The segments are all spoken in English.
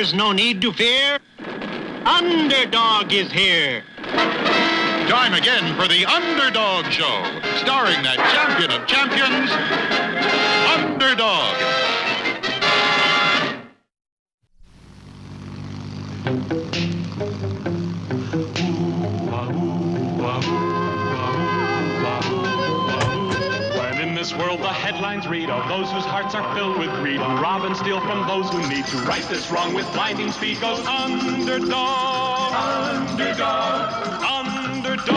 There's no need to fear. Underdog is here. Time again for the Underdog Show, starring that champion of champions, Underdog. When in this world the headlines read of those whose hearts are filled with greed, who rob and steal from those who need to right this wrong with blinding speed, goes Underdog, Underdog, Underdog,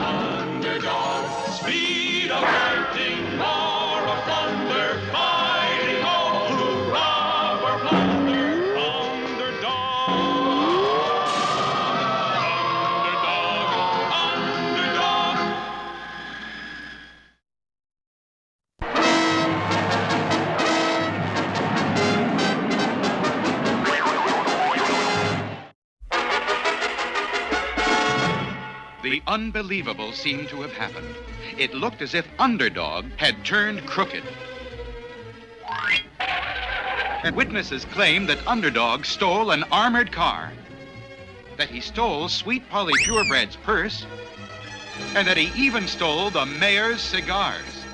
Underdog. Speed of fighting, roar of thunder, fighting all who rob or plunder. Underdog, Underdog, Underdog. The unbelievable seemed to have happened. It looked as if Underdog had turned crooked. And witnesses claimed that Underdog stole an armored car, that he stole Sweet Polly Purebred's purse, and that he even stole the mayor's cigars.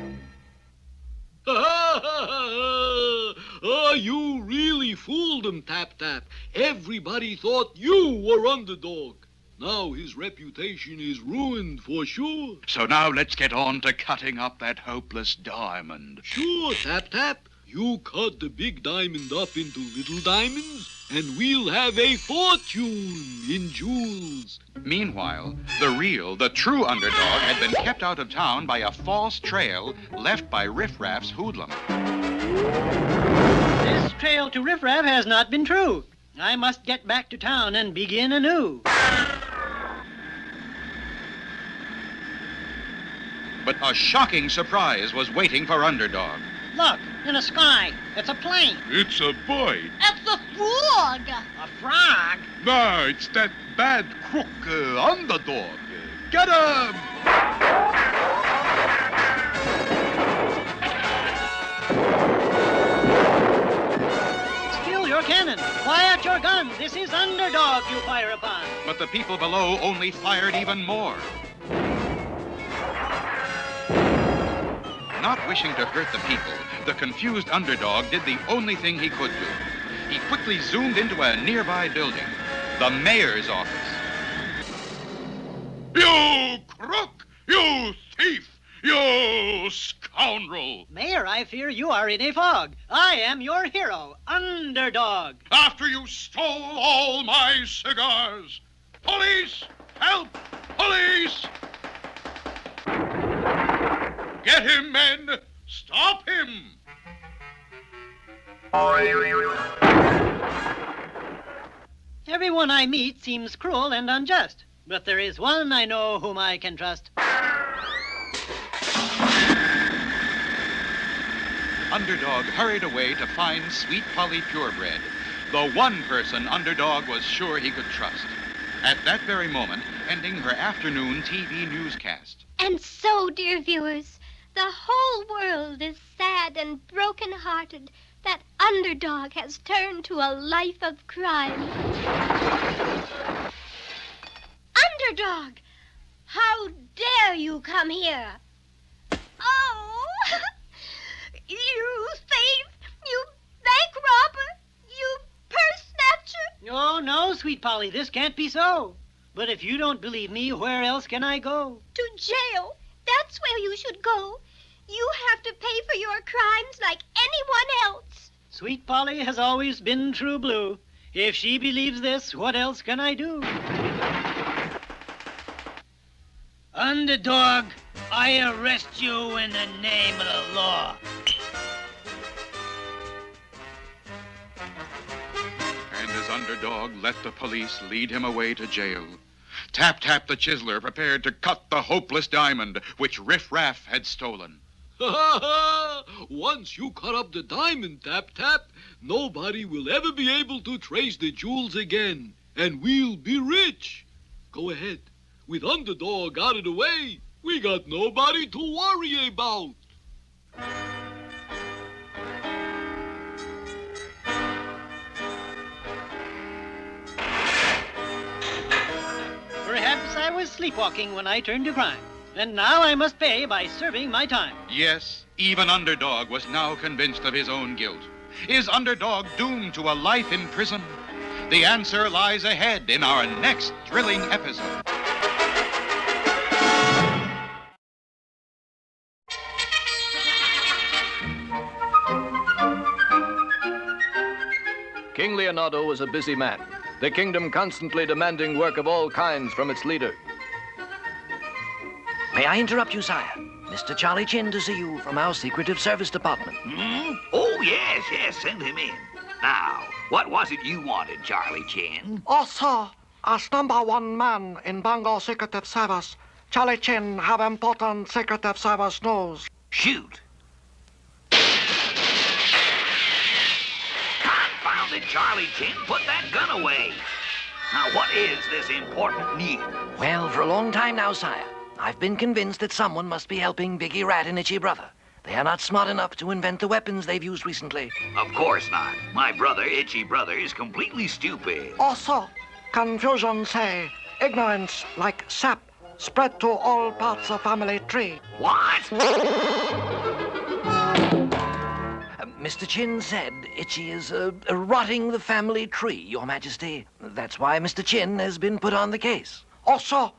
Oh, you really fooled him, Tap Tap. Everybody thought you were Underdog. Now his reputation is ruined for sure. So now let's get on to cutting up that hopeless diamond. Sure, Tap Tap. You cut the big diamond up into little diamonds, and we'll have a fortune in jewels. Meanwhile, the true Underdog had been kept out of town by a false trail left by Riff Raff's hoodlum. This trail to Riff Raff has not been true. I must get back to town and begin anew. But a shocking surprise was waiting for Underdog. Look, in the sky. It's a plane. It's a boy. It's a frog. A frog? No, it's that bad crook Underdog. Get him! Still your cannon. Quiet your guns. This is Underdog you fire upon. But the people below only fired even more. Not wishing to hurt the people, the confused Underdog did the only thing he could do. He quickly zoomed into a nearby building, the mayor's office. You crook! You thief! You scoundrel! Mayor, I fear you are in a fog. I am your hero, Underdog. After you stole all my cigars! Police! Help! Police! Get him, men! Stop him! Everyone I meet seems cruel and unjust, but there is one I know whom I can trust. Underdog hurried away to find Sweet Polly Purebred, the one person Underdog was sure he could trust. At that very moment, ending her afternoon TV newscast. And so, dear viewers, the whole world is sad and broken-hearted that Underdog has turned to a life of crime. Underdog! How dare you come here? Oh! You thief! You bank robber! You purse snatcher! Oh, no, Sweet Polly, this can't be so. But if you don't believe me, where else can I go? To jail! That's where you should go. You have to pay for your crimes like anyone else. Sweet Polly has always been true blue. If she believes this, what else can I do? Underdog, I arrest you in the name of the law. And as Underdog let the police lead him away to jail, Tap Tap the Chiseler prepared to cut the hopeless diamond which Riff Raff had stolen. Once you cut up the diamond, Tap Tap, nobody will ever be able to trace the jewels again, and we'll be rich. Go ahead. With Underdog out of the way, we got nobody to worry about. was sleepwalking when I turned to crime. And now I must pay by serving my time. Yes, even Underdog was now convinced of his own guilt. Is Underdog doomed to a life in prison? The answer lies ahead in our next thrilling episode. King Leonardo was a busy man, the kingdom constantly demanding work of all kinds from its leader. May I interrupt you, sire? Mr. Charlie Chin to see you from our Secretive Service Department. Oh, yes, send him in. Now, what was it you wanted, Charlie Chin? Oh, sir, as #1 man in Bongo Secretive Service, Charlie Chin have important Secretive Service news. Shoot. Confounded Charlie Chin, put that gun away. Now, what is this important news? Well, for a long time now, sire, I've been convinced that someone must be helping Biggie Rat and Itchy Brother. They are not smart enough to invent the weapons they've used recently. Of course not. My brother, Itchy Brother, is completely stupid. Oh, sir, confusion say, ignorance like sap, spread to all parts of family tree. What? Mr. Chin said Itchy is rotting the family tree, Your Majesty. That's why Mr. Chin has been put on the case. Oh, sir,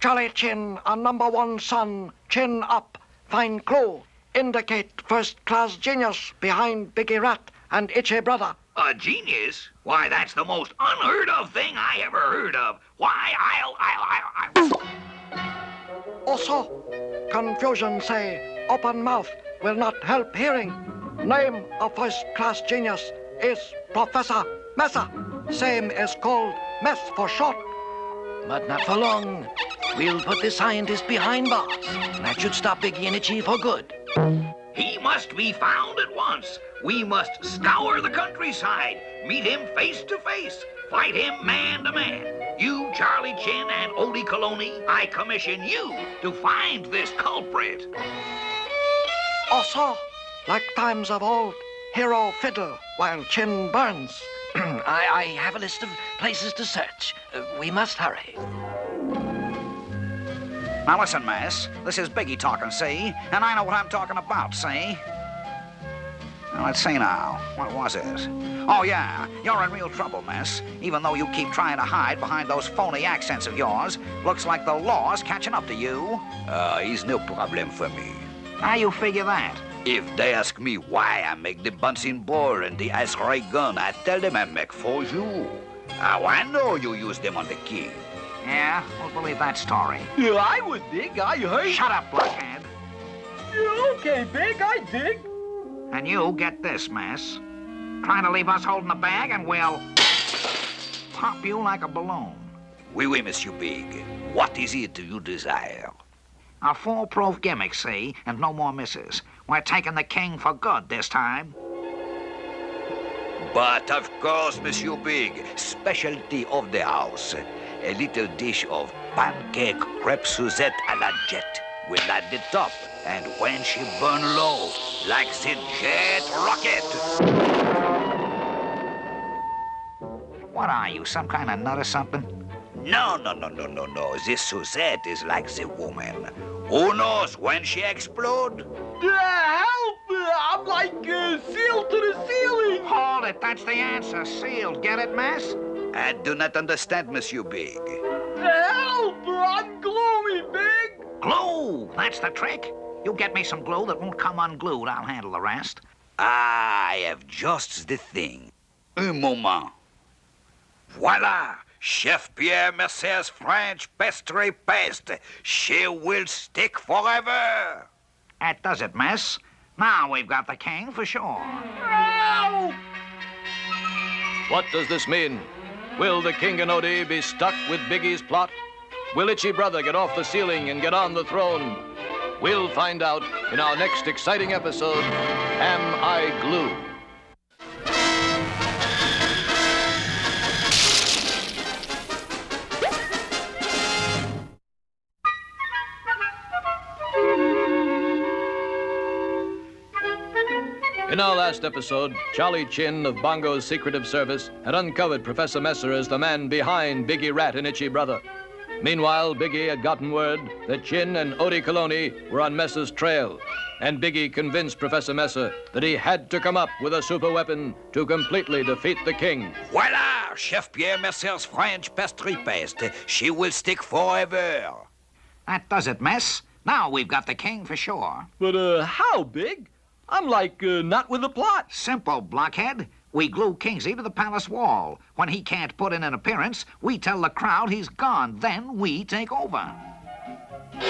Charlie Chin, a #1 son, chin up, find clue, indicate first-class genius behind Biggie Rat and Itchy Brother. A genius? Why, that's the most unheard of thing I ever heard of. Why, I'll... Oh, sir, confusion say, open mouth will not help hearing. Name of first-class genius is Professor Messer. Same is called Mess for short. But not for long. We'll put this scientist behind bars. That should stop Biggie and Itchy for good. He must be found at once. We must scour the countryside, meet him face to face, fight him man to man. You, Charlie Chin, and Odie Coloni, I commission you to find this culprit. Oh, sir, like times of old, hero fiddle while Chin burns. I have a list of places to search. We must hurry. Now listen, Miss. This is Biggie talking, see? And I know what I'm talking about, see? Now, let's see now. What was it? Oh, yeah. You're in real trouble, miss. Even though you keep trying to hide behind those phony accents of yours, looks like the law's catching up to you. It's no problem for me. How you figure that? If they ask me why I make the bouncing ball and the ice ray gun, I tell them I make for you. How I know you use them on the king. Yeah, we'll believe that story. Yeah, I would dig. I heard. Shut up, blockhead. Yeah, okay, Big, I dig. And you get this, miss. Trying to leave us holding the bag and we'll pop you like a balloon. Oui, Monsieur Big. What is it you desire? A foolproof gimmick, see, and no more misses. We're taking the king for good this time. But of course, Monsieur Big, specialty of the house. A little dish of pancake crepe Suzette à la jet. We'll light the top, and when she burn low, like the jet rocket. What are you, some kind of nut or something? No. This Suzette is like the woman. Who knows when she explode? Help! I'm like sealed to the ceiling. Hold it, that's the answer. Sealed. Get it, miss? I do not understand, Monsieur Big. Help! I'm gloomy, Big. Glue! That's the trick. You get me some glue that won't come unglued. I'll handle the rest. I have just the thing. Un moment. Voila! Chef Pierre Mercier's French pastry paste. She will stick forever. That does it, miss. Now we've got the king for sure. Ow! What does this mean? Will the King and Odie be stuck with Biggie's plot? Will Itchy Brother get off the ceiling and get on the throne? We'll find out in our next exciting episode, Am I Glue? In our last episode, Charlie Chin of Bongo's Secretive Service had uncovered Professor Messer as the man behind Biggie Rat and Itchy Brother. Meanwhile, Biggie had gotten word that Chin and Odie Coloni were on Messer's trail, and Biggie convinced Professor Messer that he had to come up with a super weapon to completely defeat the king. Voila! Chef Pierre Mercer's French pastry paste. She will stick forever. That does it, Mess. Now we've got the king for sure. But, how, Big? I'm like, not with the plot. Simple, blockhead. We glue Kingsley to the palace wall. When he can't put in an appearance, we tell the crowd he's gone. Then we take over.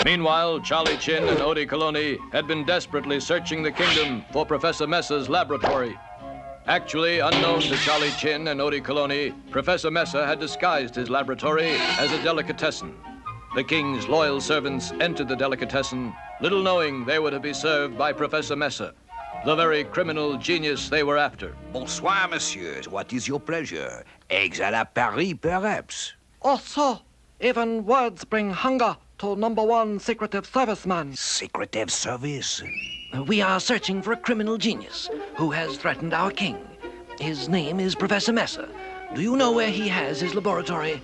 Meanwhile, Charlie Chin and Odie Coloni had been desperately searching the kingdom for Professor Messer's laboratory. Actually, unknown to Charlie Chin and Odie Coloni, Professor Messer had disguised his laboratory as a delicatessen. The king's loyal servants entered the delicatessen, little knowing they were to be served by Professor Messer, the very criminal genius they were after. Bonsoir, messieurs. What is your pleasure? Eggs à la Paris, perhaps? Oh, sir, even words bring hunger to #1 secretive serviceman. Secretive service? We are searching for a criminal genius who has threatened our king. His name is Professor Messer. Do you know where he has his laboratory?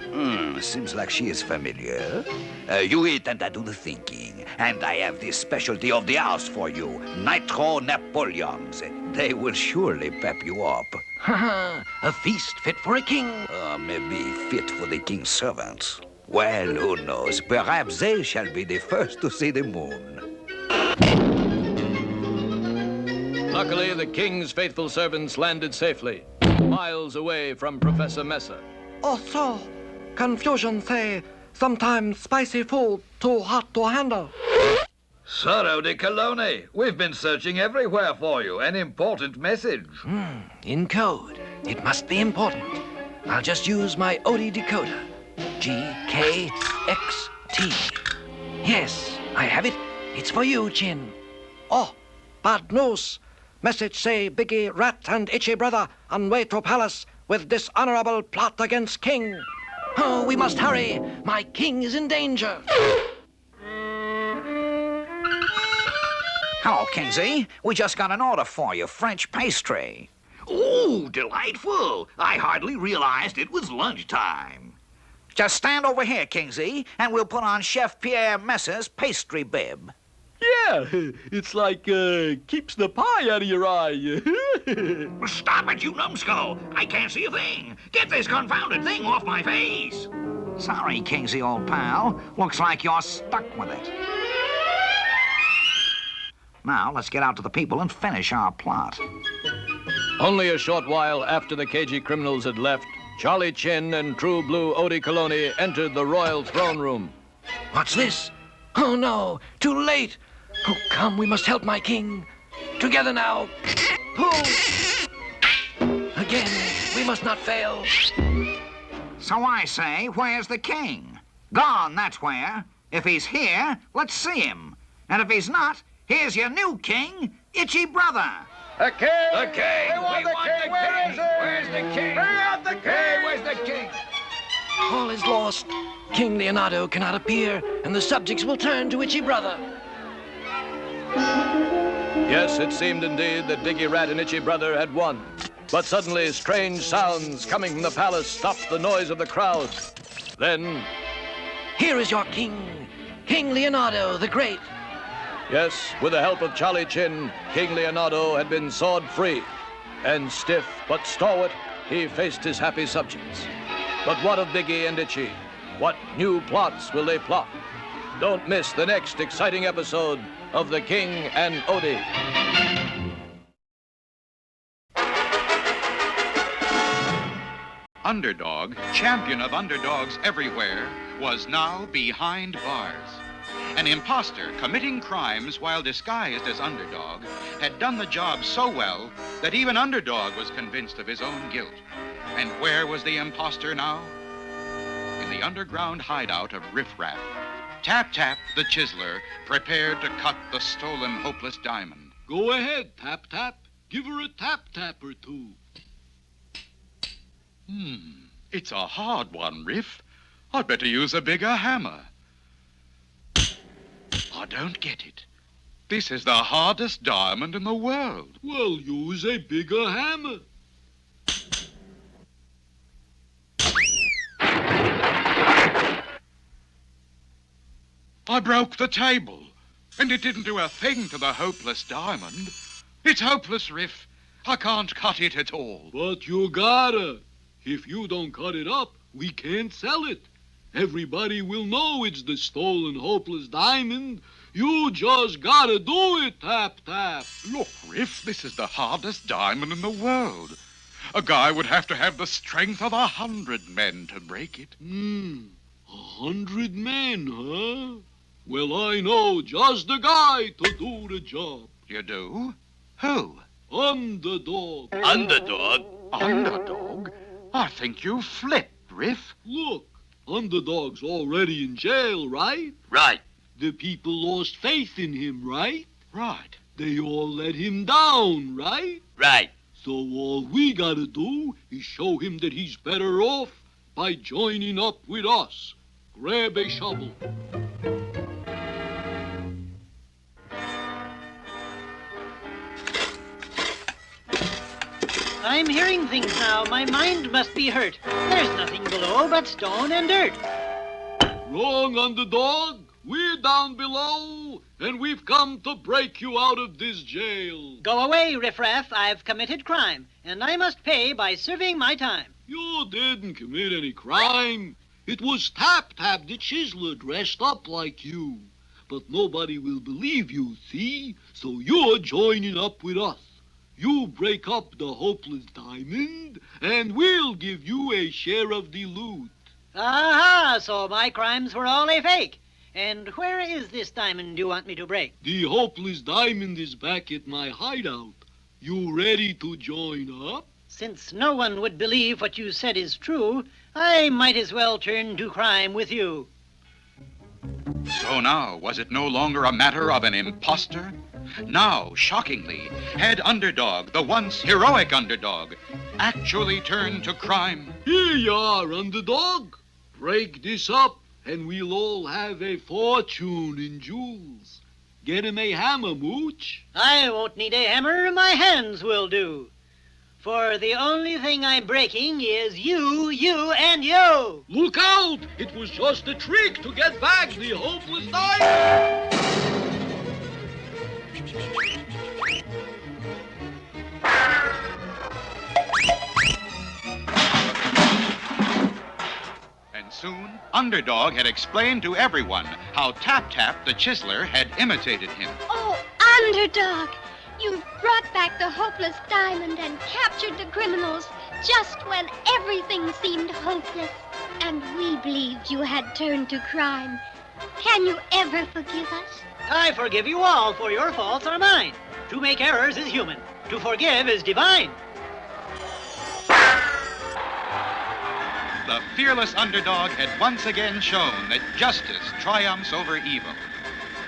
Seems like she is familiar. You eat and I do the thinking. And I have this specialty of the house for you. Nitro Napoleons. They will surely pep you up. A feast fit for a king. Maybe fit for the king's servants. Well, who knows? Perhaps they shall be the first to see the moon. Luckily, the king's faithful servants landed safely, miles away from Professor Messer. Oh, sir, confusion say sometimes spicy food too hot to handle. Sir Odie Coloni, we've been searching everywhere for you. An important message. In code. It must be important. I'll just use my Odie decoder. GKXT. Yes, I have it. It's for you, Chin. Oh, bad news. Message say Biggie, Rat, and Itchy Brother on way to palace with dishonorable plot against king. Oh, we must hurry. My king is in danger. Hello, Kingsley. We just got an order for you, French pastry. Oh, delightful. I hardly realized it was lunchtime. Just stand over here, Kingsley, and we'll put on Chef Pierre Messer's pastry bib. Yeah, it's like, keeps the pie out of your eye. Stop it, you numbskull. I can't see a thing. Get this confounded thing off my face. Sorry, Kingsley, old pal. Looks like you're stuck with it. Now, let's get out to the people and finish our plot. Only a short while after the cagey criminals had left, Charlie Chin and True Blue Odie Coloni entered the royal throne room. What's this? Oh, no, too late. Oh, come, we must help my king. Together now. Pull. Again, we must not fail. So I say, where's the king? Gone, that's where. If he's here, let's see him. And if he's not, here's your new king, Itchy Brother. The king! The king! We want the king! Where is he? Where's the king? Bring out the king! Hey, where's the king? All is lost. King Leonardo cannot appear, and the subjects will turn to Itchy Brother. Yes, it seemed indeed that Biggie Rat and Itchy Brother had won. But suddenly, strange sounds coming from the palace stopped the noise of the crowd. Then... Here is your king, King Leonardo the Great. Yes, with the help of Charlie Chin, King Leonardo had been sword free. And stiff but stalwart, he faced his happy subjects. But what of Biggie and Itchy? What new plots will they plot? Don't miss the next exciting episode of The King and Odie. Underdog, champion of underdogs everywhere, was now behind bars. An imposter committing crimes while disguised as Underdog had done the job so well that even Underdog was convinced of his own guilt. And where was the imposter now? In the underground hideout of Riff Raff, Tap Tap the Chiseler prepared to cut the stolen hopeless diamond. Go ahead, Tap Tap. Give her a tap-tap or two. It's a hard one, Riff. I'd better use a bigger hammer. I don't get it. This is the hardest diamond in the world. Well, use a bigger hammer. I broke the table, and it didn't do a thing to the hopeless diamond. It's hopeless, Riff. I can't cut it at all. But you gotta. If you don't cut it up, we can't sell it. Everybody will know it's the stolen hopeless diamond. You just gotta do it, Tap Tap. Look, Riff, this is the hardest diamond in the world. A guy would have to have the strength of 100 men to break it. 100 men, huh? Well, I know just the guy to do the job. You do? Who? Underdog. Underdog? Underdog? I think you flipped, Riff. Look, Underdog's already in jail, right? Right. The people lost faith in him, right? Right. They all let him down, right? Right. So all we gotta do is show him that he's better off by joining up with us. Grab a shovel. I'm hearing things now. My mind must be hurt. There's nothing below but stone and dirt. Wrong, Underdog. We're down below, and we've come to break you out of this jail. Go away, riffraff. I've committed crime, and I must pay by serving my time. You didn't commit any crime. It was Tap Tap the Chiseler dressed up like you. But nobody will believe you, see? So you're joining up with us. You break up the hopeless diamond, and we'll give you a share of the loot. Aha, so my crimes were all a fake. And where is this diamond you want me to break? The hopeless diamond is back at my hideout. You ready to join up? Since no one would believe what you said is true, I might as well turn to crime with you. So now, was it no longer a matter of an imposter? Now, shockingly, had Underdog, the once heroic Underdog, actually turned to crime? Here you are, Underdog. Break this up, and we'll all have a fortune in jewels. Get him a hammer, Mooch. I won't need a hammer. My hands will do. For the only thing I'm breaking is you, and you. Look out! It was just a trick to get back the hopeless diamond. And soon, Underdog had explained to everyone how Tap Tap the Chiseler had imitated him. Oh, Underdog! You've brought back the hopeless diamond and captured the criminals just when everything seemed hopeless. And we believed you had turned to crime. Can you ever forgive us? I forgive you all, for your faults are mine. To make errors is human. To forgive is divine. The fearless Underdog had once again shown that justice triumphs over evil.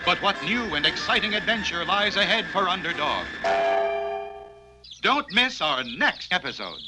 But what new and exciting adventure lies ahead for Underdog? Don't miss our next episode.